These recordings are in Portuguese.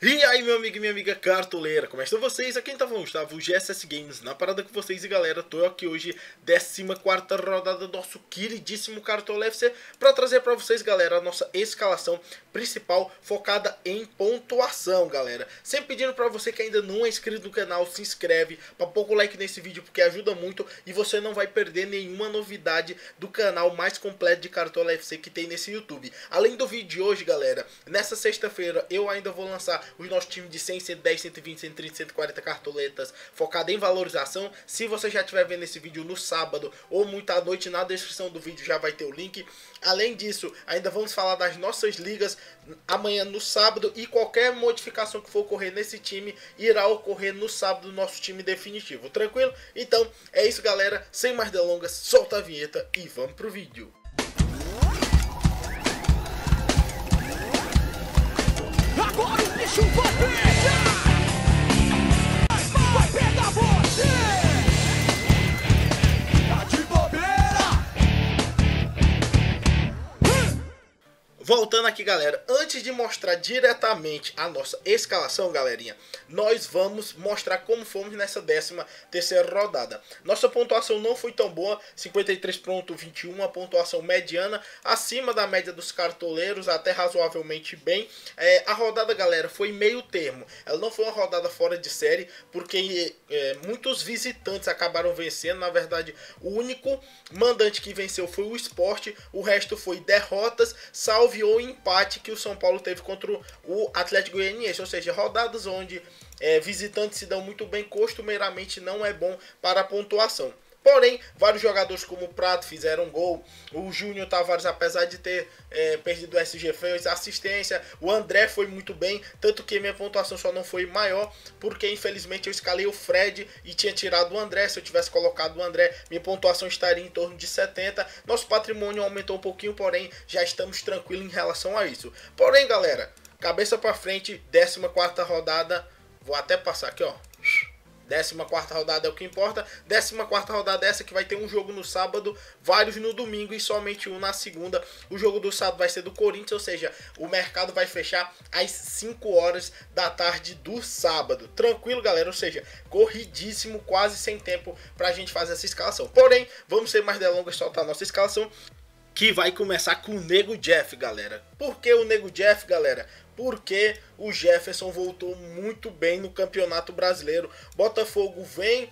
E aí, meu amigo e minha amiga cartoleira, como estão vocês? Aqui quem tá falando, Gustavo, o GSS Games, na parada com vocês. E galera, tô aqui hoje, 14ª rodada do nosso queridíssimo Cartola FC, pra trazer pra vocês, galera, a nossa escalação principal focada em pontuação, galera. Sempre pedindo pra você que ainda não é inscrito no canal, se inscreve, pra pôr o like nesse vídeo, porque ajuda muito e você não vai perder nenhuma novidade do canal mais completo de Cartola FC que tem nesse YouTube. Além do vídeo de hoje, galera, nessa sexta-feira eu ainda vou lançar os nossos times de 100, 110, 120, 130, 140 cartoletas focado em valorização. Se você já estiver vendo esse vídeo no sábado ou muito à noite, na descrição do vídeo já vai ter o link. Além disso, ainda vamos falar das nossas ligas amanhã no sábado, e qualquer modificação que for ocorrer nesse time irá ocorrer no sábado no nosso time definitivo. Tranquilo? Então é isso, galera. Sem mais delongas, solta a vinheta e vamos pro vídeo. Agora o bicho vai pegar! Vai pegar você! Tá de bobeira! Voltando aqui, galera, antes de mostrar diretamente a nossa escalação, galerinha, nós vamos mostrar como fomos nessa 13ª rodada. Nossa pontuação não foi tão boa, 53.21, a pontuação mediana, acima da média dos cartoleiros, até razoavelmente bem. A rodada, galera, foi meio termo. Ela não foi uma rodada fora de série, porque muitos visitantes acabaram vencendo. Na verdade, o único mandante que venceu foi o Sport, o resto foi derrotas, salvo ou empate que o São Paulo teve contra o Atlético Goianiense, ou seja, rodadas onde visitantes se dão muito bem, costumeiramente não é bom para a pontuação. Porém, vários jogadores como o Prato fizeram gol, o Júnior Tavares, apesar de ter perdido o SG, fez assistência, o André foi muito bem, tanto que minha pontuação só não foi maior, porque infelizmente eu escalei o Fred e tinha tirado o André. Se eu tivesse colocado o André, minha pontuação estaria em torno de 70, nosso patrimônio aumentou um pouquinho, porém já estamos tranquilos em relação a isso. Porém, galera, cabeça para frente, 14ª rodada, vou até passar aqui, ó. 14ª rodada é o que importa. 14ª rodada é essa que vai ter um jogo no sábado, vários no domingo e somente um na segunda. O jogo do sábado vai ser do Corinthians, ou seja, o mercado vai fechar às 5 horas da tarde do sábado. Tranquilo, galera? Ou seja, corridíssimo, quase sem tempo pra gente fazer essa escalação. Porém, vamos ser mais delongas, soltar a nossa escalação, que vai começar com o Nego Jeff, galera. Por que o Nego Jeff, galera? Porque o Jefferson voltou muito bem no Campeonato Brasileiro. Botafogo vem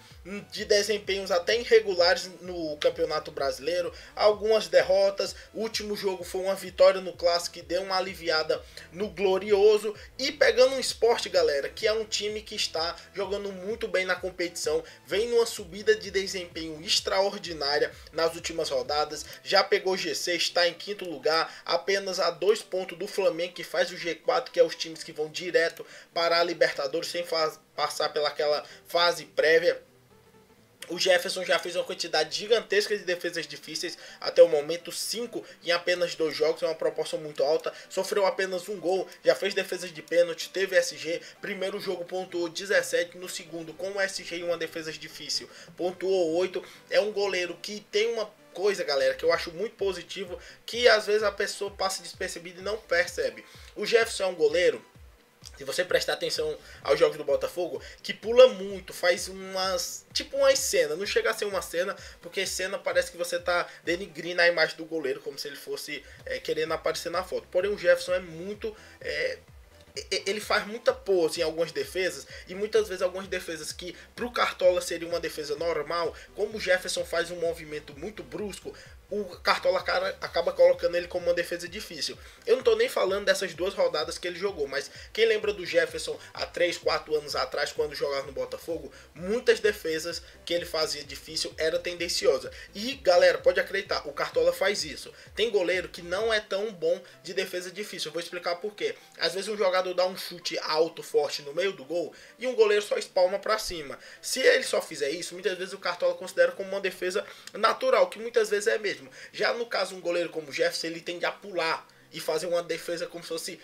de desempenhos até irregulares no Campeonato Brasileiro, algumas derrotas. O último jogo foi uma vitória no Clássico que deu uma aliviada no Glorioso. E pegando um Sport, galera, que é um time que está jogando muito bem na competição, vem numa subida de desempenho extraordinária nas últimas rodadas. Já pegou G6, está em 5º lugar, apenas a 2 pontos do Flamengo, que faz o G4, que é os times que vão direto para a Libertadores sem passar pelaquela fase prévia. O Jefferson já fez uma quantidade gigantesca de defesas difíceis até o momento, 5 em apenas 2 jogos, é uma proporção muito alta. Sofreu apenas um gol, já fez defesas de pênalti, teve SG. Primeiro jogo pontuou 17, no segundo com o SG e uma defesa difícil pontuou 8. É um goleiro que tem uma coisa, galera, que eu acho muito positivo, que às vezes a pessoa passa despercebida e não percebe. O Jefferson é um goleiro, se você prestar atenção aos jogos do Botafogo, que pula muito, faz umas cenas, não chega a ser uma cena, porque cena parece que você tá denigrindo a imagem do goleiro, como se ele fosse querendo aparecer na foto. Porém o Jefferson é muito... ele faz muita pose em algumas defesas, e muitas vezes algumas defesas que pro Cartola seria uma defesa normal, como o Jefferson faz um movimento muito brusco, o Cartola acaba colocando ele como uma defesa difícil. Eu não tô nem falando dessas 2 rodadas que ele jogou, mas quem lembra do Jefferson há 3, 4 anos atrás, quando jogava no Botafogo, muitas defesas que ele fazia difícil era tendenciosa. E galera, pode acreditar, o Cartola faz isso. Tem goleiro que não é tão bom de defesa difícil, eu vou explicar por quê. Às vezes um jogador dá um chute alto, forte no meio do gol, e um goleiro só espalma pra cima. Se ele só fizer isso, muitas vezes o Cartola considera como uma defesa natural, que muitas vezes é mesmo. Já no caso um goleiro como o Jefferson, ele tende a pular e fazer uma defesa como se fosse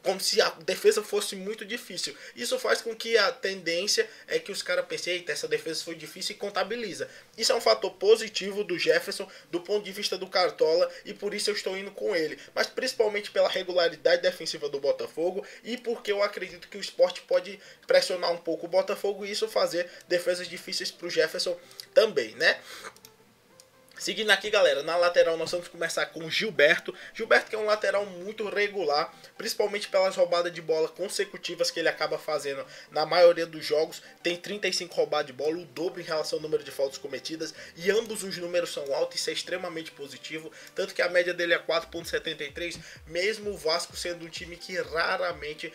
como se a defesa fosse muito difícil. Isso faz com que a tendência é que os caras pensem, eita, essa defesa foi difícil, e contabiliza. Isso é um fator positivo do Jefferson, do ponto de vista do Cartola, e por isso eu estou indo com ele. Mas principalmente pela regularidade defensiva do Botafogo, e porque eu acredito que o Sport pode pressionar um pouco o Botafogo, e isso fazer defesas difíceis para o Jefferson também, né? Seguindo aqui, galera, na lateral nós vamos começar com o Gilberto. Gilberto, que é um lateral muito regular, principalmente pelas roubadas de bola consecutivas que ele acaba fazendo na maioria dos jogos. Tem 35 roubadas de bola, o dobro em relação ao número de faltas cometidas, e ambos os números são altos, isso é extremamente positivo, tanto que a média dele é 4.73, mesmo o Vasco sendo um time que raramente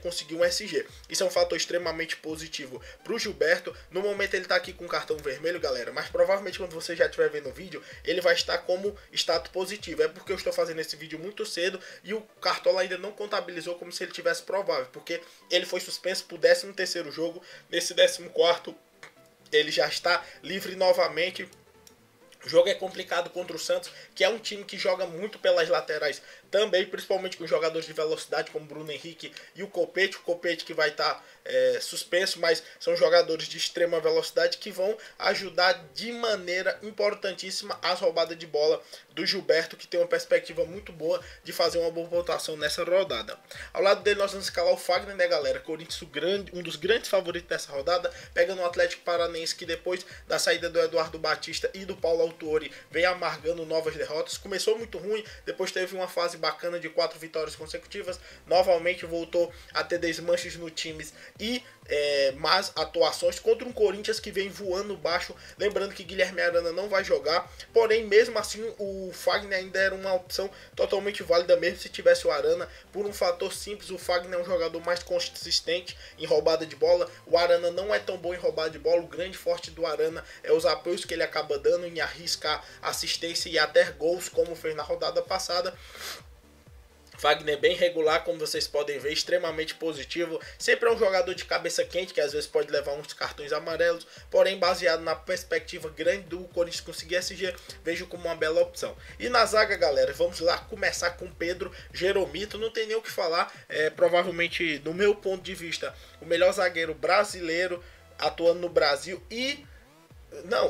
conseguir um SG. Isso é um fator extremamente positivo para o Gilberto. No momento ele está aqui com cartão vermelho, galera, mas provavelmente quando você já estiver vendo o vídeo, ele vai estar como status positivo. É porque eu estou fazendo esse vídeo muito cedo e o Cartola ainda não contabilizou como se ele tivesse provável, porque ele foi suspenso para o 13º jogo. Nesse 14º ele já está livre novamente. O jogo é complicado contra o Santos, que é um time que joga muito pelas laterais também, principalmente com jogadores de velocidade como Bruno Henrique e o Copete. O Copete que vai estar suspenso, mas são jogadores de extrema velocidade que vão ajudar de maneira importantíssima as roubadas de bola do Gilberto, que tem uma perspectiva muito boa de fazer uma boa pontuação nessa rodada. Ao lado dele nós vamos escalar o Fagner, né, galera? Corinthians, um dos grandes favoritos dessa rodada, pegando o Atlético Paranaense, que depois da saída do Eduardo Batista e do Paulo Autuori vem amargando novas derrotas. Começou muito ruim, depois teve uma fase bacana de 4 vitórias consecutivas, novamente voltou a ter desmanches no time e más atuações contra um Corinthians que vem voando baixo. Lembrando que Guilherme Arana não vai jogar, porém mesmo assim o Fagner ainda era uma opção totalmente válida mesmo se tivesse o Arana, por um fator simples: o Fagner é um jogador mais consistente em roubada de bola, o Arana não é tão bom em roubada de bola. O grande forte do Arana é os apoios que ele acaba dando, em arriscar assistência e até gols, como fez na rodada passada. Fagner bem regular, como vocês podem ver, extremamente positivo. Sempre é um jogador de cabeça quente, que às vezes pode levar uns cartões amarelos, porém baseado na perspectiva grande do Corinthians conseguir SG, vejo como uma bela opção. E na zaga, galera, vamos lá começar com Pedro Jeromito. Não tem nem o que falar, provavelmente, no meu ponto de vista, o melhor zagueiro brasileiro atuando no Brasil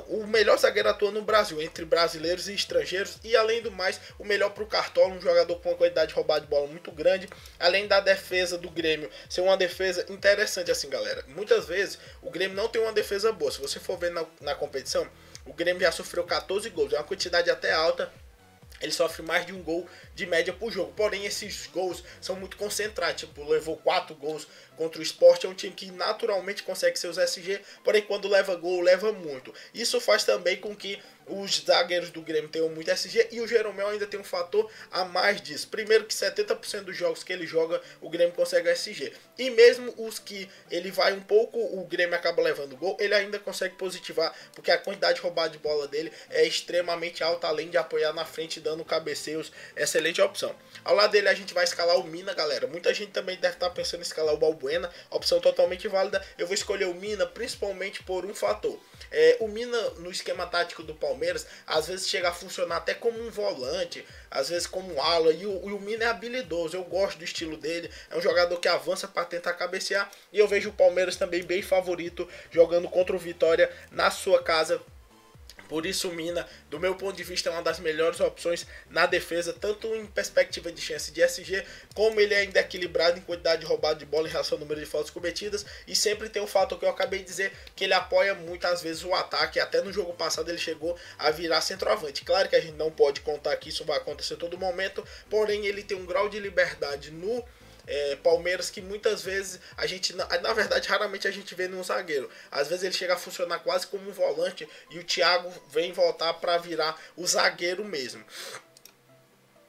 o melhor zagueiro atuando no Brasil, entre brasileiros e estrangeiros, e além do mais, o melhor para o Cartola, um jogador com uma quantidade de roubada de bola muito grande, além da defesa do Grêmio ser uma defesa interessante assim, galera. Muitas vezes o Grêmio não tem uma defesa boa. Se você for ver na competição, o Grêmio já sofreu 14 gols, é uma quantidade até alta. Ele sofre mais de um gol de média por jogo, porém esses gols são muito concentrados, tipo, levou 4 gols contra o Sport. É um time que naturalmente consegue seus SG, porém quando leva gol, leva muito. Isso faz também com que os zagueiros do Grêmio tenham muito SG, e o Jeromel ainda tem um fator a mais disso. Primeiro que 70% dos jogos que ele joga, o Grêmio consegue SG. E mesmo os que ele vai um pouco, o Grêmio acaba levando gol, ele ainda consegue positivar, porque a quantidade de roubada de bola dele é extremamente alta, além de apoiar na frente, dando cabeceios, excelente opção. Ao lado dele a gente vai escalar o Mina, galera. Muita gente também deve estar pensando em escalar o Balbuena, opção totalmente válida. Eu vou escolher o Mina principalmente por um fator. O Mina, no esquema tático do Palmeiras, às vezes chega a funcionar até como um volante, às vezes como um ala, e o Mina é habilidoso. Eu gosto do estilo dele, é um jogador que avança para tentar cabecear, e eu vejo o Palmeiras também bem favorito jogando contra o Vitória na sua casa. Por isso o Mina, do meu ponto de vista, é uma das melhores opções na defesa, tanto em perspectiva de chance de SG, como ele é ainda equilibrado em quantidade de roubada de bola em relação ao número de faltas cometidas, e sempre tem o fato que eu acabei de dizer, que ele apoia muitas vezes o ataque. Até no jogo passado ele chegou a virar centroavante. Claro que a gente não pode contar que isso vai acontecer a todo momento, porém ele tem um grau de liberdade no Palmeiras que muitas vezes a gente, na verdade, raramente a gente vê num zagueiro. Às vezes ele chega a funcionar quase como um volante, e o Thiago vem voltar para virar o zagueiro mesmo.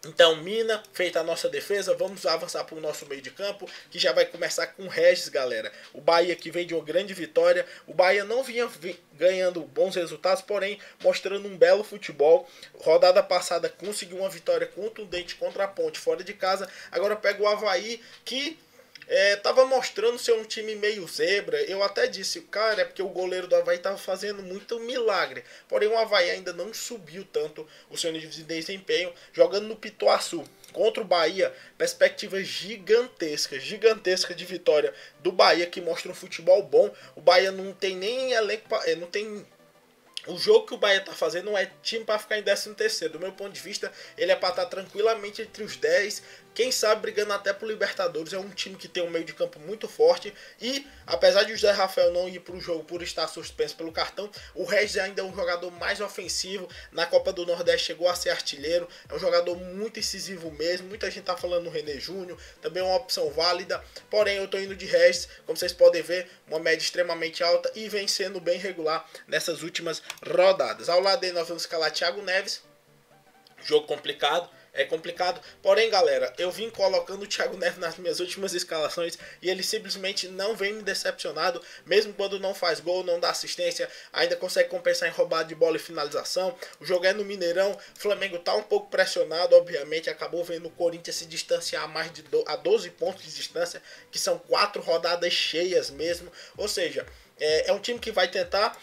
Então, Mina, feita a nossa defesa, vamos avançar para o nosso meio de campo, que já vai começar com o Regis, galera. O Bahia, que vem de uma grande vitória. O Bahia não vinha ganhando bons resultados, porém mostrando um belo futebol. Rodada passada conseguiu uma vitória contundente contra a Ponte fora de casa. Agora pega o Avaí, que tava mostrando ser um time meio zebra. Eu até disse, cara, é porque o goleiro do Avaí tava fazendo muito milagre. Porém o Avaí ainda não subiu tanto o seu nível de desempenho, jogando no Pituaçu contra o Bahia, perspectiva gigantesca de vitória do Bahia, que mostra um futebol bom. O Bahia não tem nem elenco, não tem... O jogo que o Bahia tá fazendo não é time para ficar em 13º. Do meu ponto de vista, ele é para estar tranquilamente entre os 10, quem sabe brigando até pro Libertadores. É um time que tem um meio de campo muito forte e, apesar de o José Rafael não ir pro jogo por estar suspenso pelo cartão, o Regis ainda é um jogador mais ofensivo. Na Copa do Nordeste chegou a ser artilheiro, é um jogador muito incisivo mesmo. Muita gente tá falando no René Júnior, também é uma opção válida. Porém, eu tô indo de Regis, como vocês podem ver, uma média extremamente alta e vem sendo bem regular nessas últimas rodadas. Ao lado dele nós vamos escalar Thiago Neves. Jogo complicado, é complicado. Porém, galera, eu vim colocando o Thiago Neves nas minhas últimas escalações e ele simplesmente não vem me decepcionado. Mesmo quando não faz gol, não dá assistência, ainda consegue compensar em roubada de bola e finalização. O jogo é no Mineirão, o Flamengo tá um pouco pressionado, obviamente. Acabou vendo o Corinthians se distanciar a mais de 12 pontos de distância, que são 4 rodadas cheias mesmo. Ou seja, é um time que vai tentar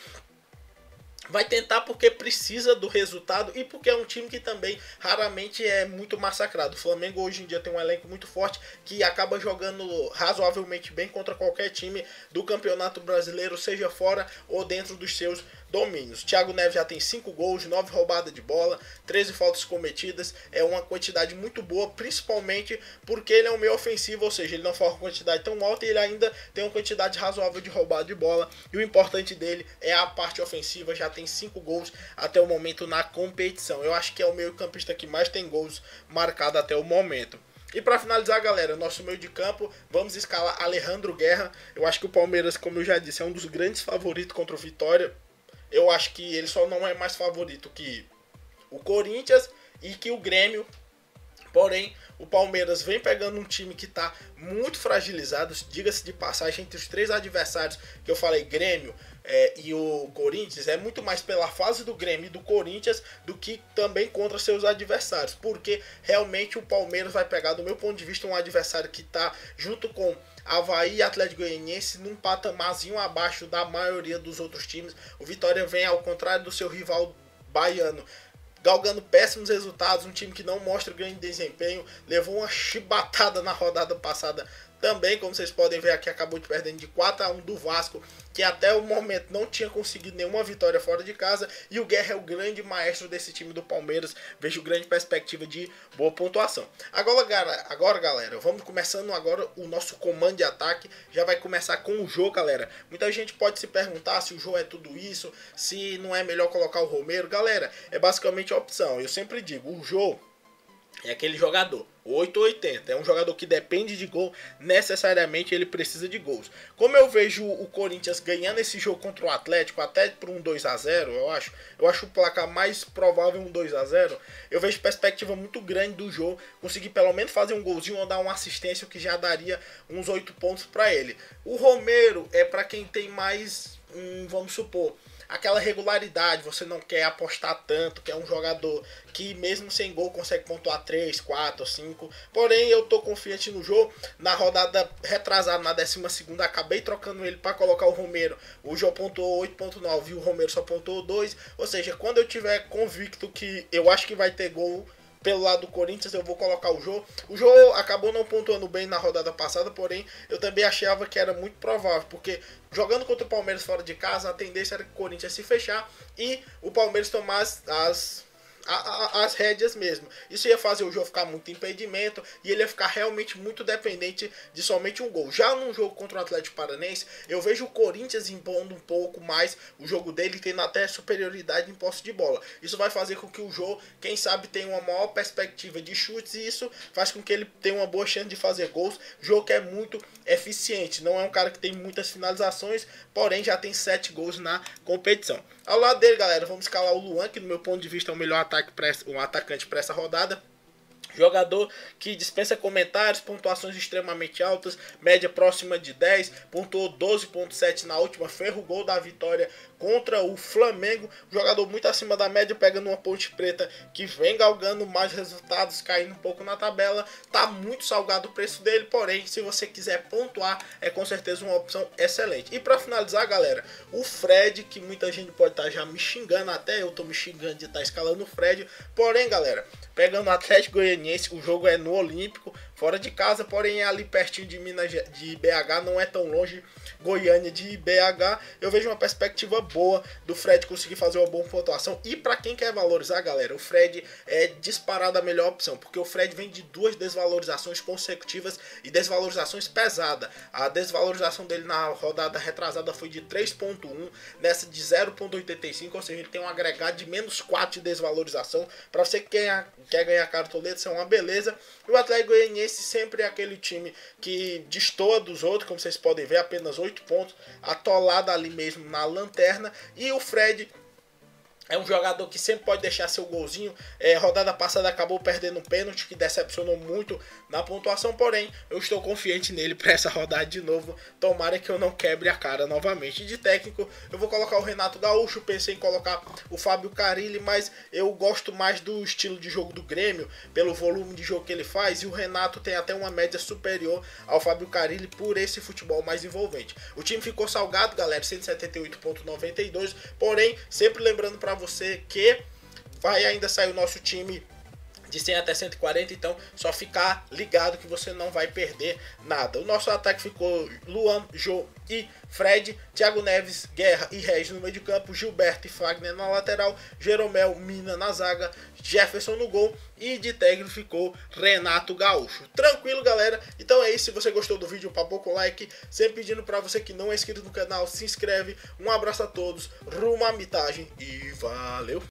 porque precisa do resultado e porque é um time que também raramente é muito massacrado. O Flamengo hoje em dia tem um elenco muito forte que acaba jogando razoavelmente bem contra qualquer time do Campeonato Brasileiro, seja fora ou dentro dos seus domínios. Thiago Neves já tem 5 gols, 9 roubadas de bola, 13 faltas cometidas. É uma quantidade muito boa, principalmente porque ele é um meio ofensivo, ou seja, ele não forma uma quantidade tão alta e ele ainda tem uma quantidade razoável de roubada de bola. E o importante dele é a parte ofensiva, já tem 5 gols até o momento na competição. Eu acho que é o meio campista que mais tem gols marcado até o momento. E para finalizar, galera, nosso meio de campo, vamos escalar Alejandro Guerra. Eu acho que o Palmeiras, como eu já disse, é um dos grandes favoritos contra o Vitória. Eu acho que ele só não é mais favorito que o Corinthians e que o Grêmio. Porém, o Palmeiras vem pegando um time que está muito fragilizado, diga-se de passagem, entre os 3 adversários que eu falei, Grêmio e o Corinthians, é muito mais pela fase do Grêmio e do Corinthians do que também contra seus adversários, porque realmente o Palmeiras vai pegar, do meu ponto de vista, um adversário que está junto com Avaí e Atlético Goianiense num patamarzinho abaixo da maioria dos outros times. O Vitória vem, ao contrário do seu rival baiano, galgando péssimos resultados, um time que não mostra grande desempenho, levou uma chibatada na rodada passada também, como vocês podem ver aqui, acabou de perdendo de 4-1 do Vasco, que até o momento não tinha conseguido nenhuma vitória fora de casa, e o Guerra é o grande maestro desse time do Palmeiras. Vejo grande perspectiva de boa pontuação. Agora, galera, vamos começando agora o nosso comando de ataque. Já vai começar com o Jô, galera. Muita gente pode se perguntar se o Jô é tudo isso, se não é melhor colocar o Romero. Galera, é basicamente a opção. Eu sempre digo, o Jô é aquele jogador 880, é um jogador que depende de gol, necessariamente ele precisa de gols. Como eu vejo o Corinthians ganhando esse jogo contra o Atlético, até por um 2-0, eu acho o placar mais provável um 2-0, eu vejo perspectiva muito grande do jogo, conseguir pelo menos fazer um golzinho ou dar uma assistência, o que já daria uns 8 pontos para ele. O Romero é para quem tem mais, vamos supor, aquela regularidade, você não quer apostar tanto, que é um jogador que mesmo sem gol consegue pontuar 3, 4, 5. Porém, eu tô confiante no jogo. Na rodada retrasada, na 12ª, acabei trocando ele para colocar o Romero. O Jô pontuou 8.9 e o Romero só pontuou 2. Ou seja, quando eu tiver convicto que eu acho que vai ter gol pelo lado do Corinthians, eu vou colocar o Jô. O Jô acabou não pontuando bem na rodada passada, porém eu também achava que era muito provável, porque jogando contra o Palmeiras fora de casa, a tendência era que o Corinthians se fechar e o Palmeiras tomar as rédeas mesmo. Isso ia fazer o jogo ficar muito impedimento e ele ia ficar realmente muito dependente de somente um gol. Já num jogo contra o Atlético Paranaense, eu vejo o Corinthians impondo um pouco mais o jogo dele, tendo até superioridade em posse de bola. Isso vai fazer com que o jogo, quem sabe, tenha uma maior perspectiva de chutes e isso faz com que ele tenha uma boa chance de fazer gols. Jogo que é muito eficiente, não é um cara que tem muitas finalizações, porém já tem 7 gols na competição. Ao lado dele, galera, vamos escalar o Luan, que no meu ponto de vista é o melhor atacante para essa rodada. Jogador que dispensa comentários, pontuações extremamente altas, média próxima de 10, pontuou 12.7 na última, ferro gol da vitória contra o Flamengo. Jogador muito acima da média, pegando uma Ponte Preta que vem galgando mais resultados, caindo um pouco na tabela. Tá muito salgado o preço dele, porém, se você quiser pontuar, é com certeza uma opção excelente. E para finalizar, galera, o Fred, que muita gente pode estar já me xingando, até eu tô me xingando de estar escalando o Fred. Porém, galera, pegando o Atlético Goianiense Goianiense. O jogo é no Olímpico, fora de casa, porém é ali pertinho de de BH, não é tão longe Goiânia de BH. Eu vejo uma perspectiva boa do Fred conseguir fazer uma boa pontuação. E para quem quer valorizar, galera, o Fred é disparado a melhor opção, porque o Fred vem de 2 desvalorizações consecutivas e desvalorizações pesadas. A desvalorização dele na rodada retrasada foi de 3.1, nessa de 0.85, ou seja, ele tem um agregado de menos 4 de desvalorização. Para você que quer ganhar cartoleta, isso é uma beleza. E o Atlético Goianiense sempre é aquele time que destoa dos outros, como vocês podem ver, apenas 8 pontos, atolado ali mesmo na lanterna. E o Fred é um jogador que sempre pode deixar seu golzinho. Rodada passada acabou perdendo um pênalti que decepcionou muito na pontuação, porém eu estou confiante nele para essa rodada de novo. Tomara que eu não quebre a cara novamente. De técnico eu vou colocar o Renato Gaúcho, pensei em colocar o Fábio Carille, mas eu gosto mais do estilo de jogo do Grêmio, pelo volume de jogo que ele faz, e o Renato tem até uma média superior ao Fábio Carille por esse futebol mais envolvente. O time ficou salgado, galera, 178.92, porém sempre lembrando para você que vai ainda sair o nosso time de 100 até 140, então só ficar ligado que você não vai perder nada. O nosso ataque ficou Luan, Jô e Fred, Thiago Neves, Guerra e Regis no meio de campo, Gilberto e Fagner na lateral, Jeromel, Mina na zaga, Jefferson no gol, e de técnico ficou Renato Gaúcho. Tranquilo, galera? Então é isso. Se você gostou do vídeo, papou com like, sempre pedindo para você que não é inscrito no canal, se inscreve. Um abraço a todos, rumo à mitagem e valeu!